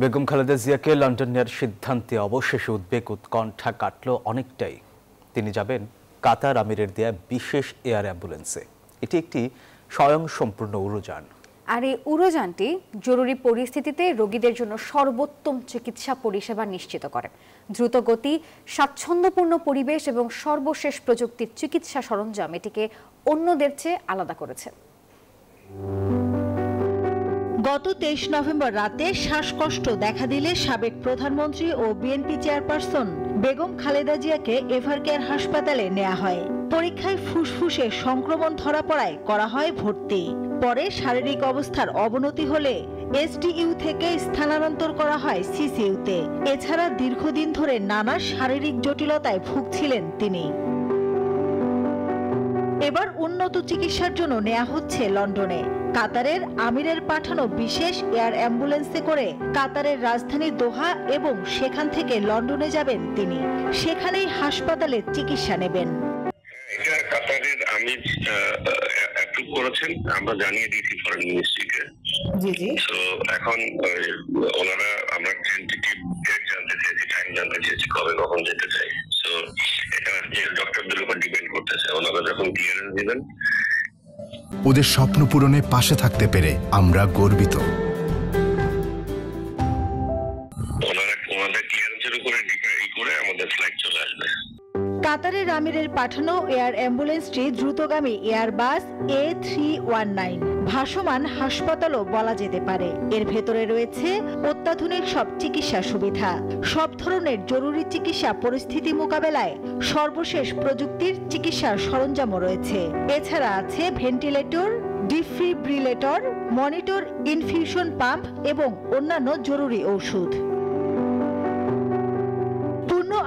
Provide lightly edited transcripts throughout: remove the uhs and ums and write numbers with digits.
বেগম খালেদা জিয়াকে লন্ডন নেওয়ার সিদ্ধান্তে অবশেষে উদ্বেগ উৎকণ্ঠা কাটল অনেকটাই। তিনি যাবেন কাতার আমিরের দেয়া বিশেষ এয়ার অ্যাম্বুলেন্সে। এটি একটি স্বয়ংসম্পূর্ণ উড়োযান। আর এই উড়োযানটি জরুরি পরিস্থিতিতে রোগীদের জন্য সর্বোত্তম চিকিৎসা পরিষেবা নিশ্চিত করে। দ্রুত গতি, স্বাচ্ছন্দ্যপূর্ণ পরিবেশ এবং সর্বশেষ প্রযুক্তির চিকিৎসা সরঞ্জাম এটিকে অন্যদের চেয়ে আলাদা করেছে। গত 23 নভেম্বর রাতে শ্বাসকষ্ট দেখা দিলে সাবেক প্রধানমন্ত্রী ও বিএনপি চেয়ারপারসন বেগম খালেদা জিয়াকে এভারকেয়ার হাসপাতালে নেওয়া হয়। পরীক্ষায় ফুসফুসে সংক্রমণ ধরা পড়ায় করা হয় ভর্তি। পরে শারীরিক অবস্থার অবনতি হলে এসডিইউ থেকে স্থানান্তর করা হয় সিসিইউতে। এছাড়া দীর্ঘদিন ধরে নানা শারীরিক জটিলতায় ভুগছিলেন তিনি। এবার উন্নত চিকিৎসার জন্য নেওয়া হচ্ছে লন্ডনে। কাতারের আমিরের পাঠানো বিশেষ এয়ার অ্যাম্বুলেন্সে করে কাতারের রাজধানী দোহা এবং সেখান থেকে লন্ডনে যাবেন তিনি। সেখানেই হাসপাতালে চিকিৎসা নেবেন। এটা কাতারের আমির অ্যাপ্রুভ করেছেন, আমরা জানিয়ে দিয়েছি ফরেন মিনিস্ট্রিকে। তো এখন ওনারা আমরা টেন্টেটিভ ডেট জানতে চেয়েছি, টাইম জানতে চেয়েছি, কবে কখন যেতে চাই। তো এটা ডক্টরদের উপর ডিপেন্ড করতেছে, ওনারা যখন ক্লিয়ারেন্স দিবেন। ওদের স্বপ্ন পূরণে পাশে থাকতে পেরে আমরা গর্বিত। ওনাদের ক্লিয়ারেন্সের উপরে ডিপেন্ড করে আমাদের ফ্লাইট চলে আসবে। কাতারের আমিরের পাঠানো এয়ার অ্যাম্বুলেন্সটি দ্রুতগামী এয়ারবাস A319, ভাসমান হাসপাতালও বলা যেতে পারে। এর ভেতরে রয়েছে অত্যাধুনিক সব চিকিৎসা সুবিধা, সব ধরনের জরুরি চিকিৎসা পরিস্থিতি মোকাবেলায় সর্বশেষ প্রযুক্তির চিকিৎসার সরঞ্জামও রয়েছে। এছাড়া আছে ventilator, defibrillator, monitor, infusion pump এবং অন্যান্য জরুরি ঔষধ।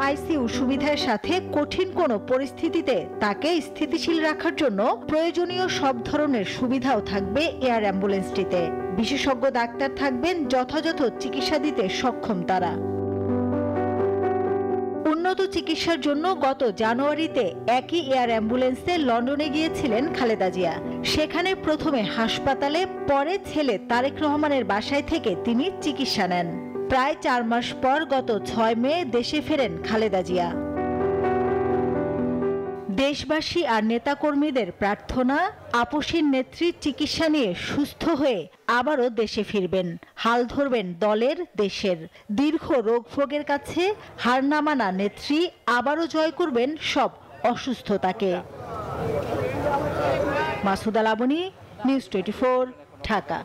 আইসিইউ সুবিধার সাথে কঠিন কোনো পরিস্থিতিতে তাকে স্থিতিশীল রাখার জন্য প্রয়োজনীয় সব ধরনের সুবিধাও থাকবে এয়ার অ্যাম্বুলেন্সটিতে। বিশেষজ্ঞ ডাক্তার থাকবেন, যথাযথ চিকিৎসা দিতে সক্ষম তারা। উন্নত চিকিৎসার জন্য গত জানুয়ারিতে একই এয়ার অ্যাম্বুলেন্সে লন্ডনে গিয়েছিলেন খালেদা জিয়া। সেখানে প্রথমে হাসপাতালে, পরে ছেলে তারেক রহমানের বাসায় থেকে তিনি চিকিৎসা নেন। প্রায় 4 মাস পর গত 6 মে দেশে ফেরেন খালেদা জিয়া। দেশবাসী আর নেতাকর্মীদের প্রার্থনা, আপসীর নেত্রীর চিকিৎসা নিয়ে সুস্থ হয়ে আবারও দেশে ফিরবেন। হাল ধরবেন দলের, দেশের। দীর্ঘ রোগভোগের কাছে হার না মানা নেত্রী আবারও জয় করবেন সব অসুস্থতাকে। মাসুদা লাবনী, নিউজ 24, ঢাকা।